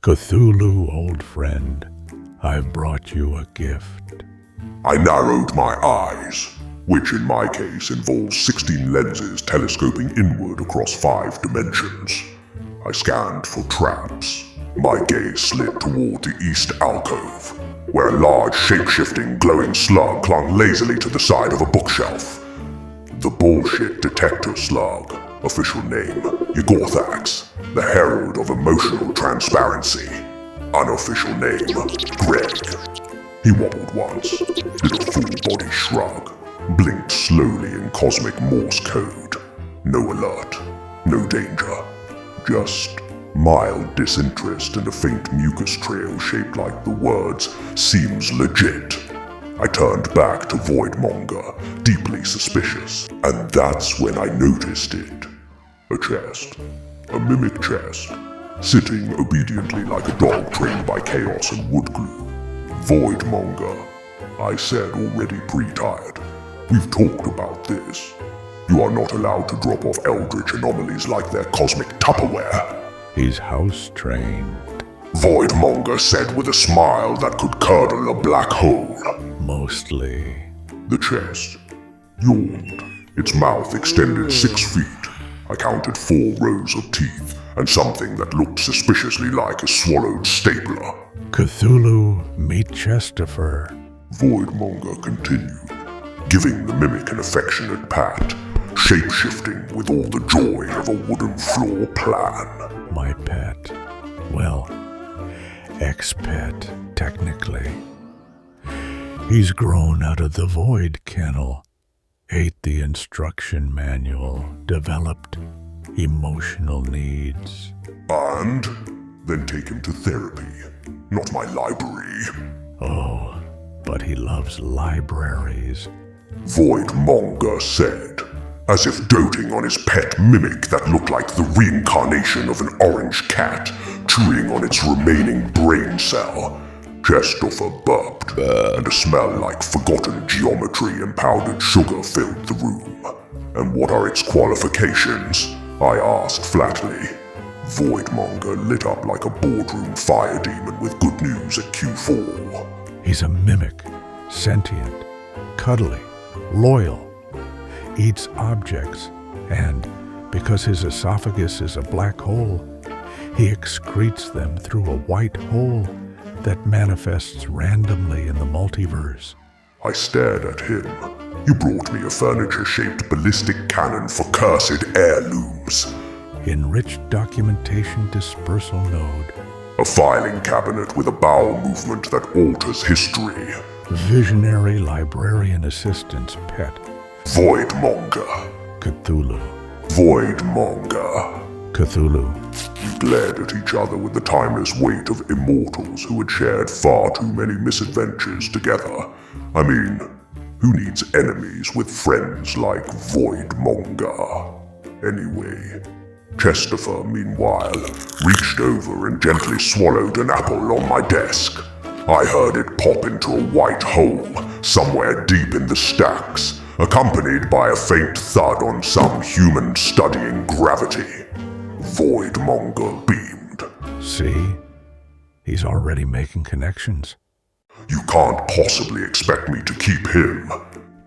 Cthulhu, old friend, I've brought you a gift. I narrowed my eyes, which in my case involves 16 lenses telescoping inward across 5 dimensions. I scanned for traps. My gaze slid toward the east alcove, where a large, shape-shifting, glowing slug clung lazily to the side of a bookshelf. The bullshit detector slug, official name, Yegorthax, the herald of emotional transparency. Unofficial name, Greg. He wobbled once, did a full-body shrug, blinked slowly in cosmic Morse code. No alert, no danger, just mild disinterest and a faint mucus trail shaped like the words, "Seems legit." I turned back to Voidmonger, deeply suspicious, and that's when I noticed it. A chest, a mimic chest, sitting obediently like a dog trained by chaos and wood glue. Voidmonger, I said, already pre-tired. We've talked about this. You are not allowed to drop off eldritch anomalies like they're cosmic Tupperware. He's house-trained. Voidmonger said with a smile that could curdle a black hole. Mostly. The chest yawned, its mouth extended 6 feet. I counted 4 rows of teeth and something that looked suspiciously like a swallowed stapler. Cthulhu, meet Chestopher. Voidmonger continued, giving the mimic an affectionate pat, shape-shifting with all the joy of a wooden floor plan. My pet. Well, ex-pet, technically. He's grown out of the void kennel, ate the instruction manual, developed emotional needs. And then take him to therapy, not my library. Oh, but he loves libraries. Voidmonger said, as if doting on his pet mimic that looked like the reincarnation of an orange cat chewing on its remaining brain cell. Chestopher burped, and a smell like forgotten geometry and powdered sugar filled the room. And what are its qualifications? I asked flatly. Voidmonger lit up like a boardroom fire demon with good news at Q4. He's a mimic, sentient, cuddly, loyal, eats objects, and, because his esophagus is a black hole, he excretes them through a white hole that manifests randomly in the multiverse. I stared at him. You brought me a furniture-shaped ballistic cannon for cursed heirlooms. Enriched documentation dispersal node. A filing cabinet with a bowel movement that alters history. Visionary librarian assistant's pet. Voidmonger. Cthulhu. Voidmonger. Cthulhu. We glared at each other with the timeless weight of immortals who had shared far too many misadventures together. I mean, who needs enemies with friends like Voidmonger? Anyway, Chestopher, meanwhile, reached over and gently swallowed an apple on my desk. I heard it pop into a white hole somewhere deep in the stacks, accompanied by a faint thud on some human studying gravity. Voidmonger beamed. See? He's already making connections. You can't possibly expect me to keep him.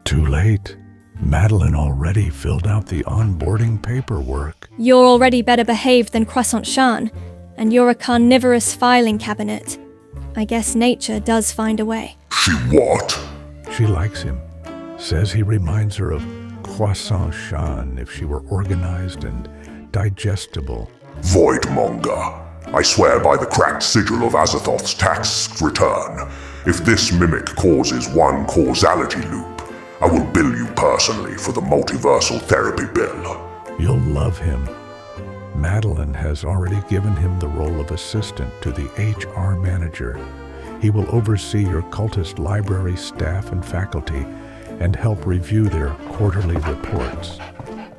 Too late. Madeline already filled out the onboarding paperwork. You're already better behaved than Croissant Shan, and you're a carnivorous filing cabinet. I guess nature does find a way. She what? She likes him. Says he reminds her of Croissant Shan if she were organized and digestible. Voidmonger. I swear by the cracked sigil of Azathoth's tax return, if this mimic causes one causality loop, I will bill you personally for the multiversal therapy bill. You'll love him. Madeline has already given him the role of assistant to the HR manager. He will oversee your cultist library staff and faculty and help review their quarterly reports.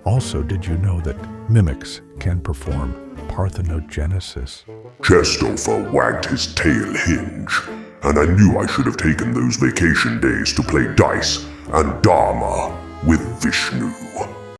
Also, did you know that mimics can perform parthenogenesis? Chestopher wagged his tail hinge, and I knew I should have taken those vacation days to play dice and Dharma with Vishnu.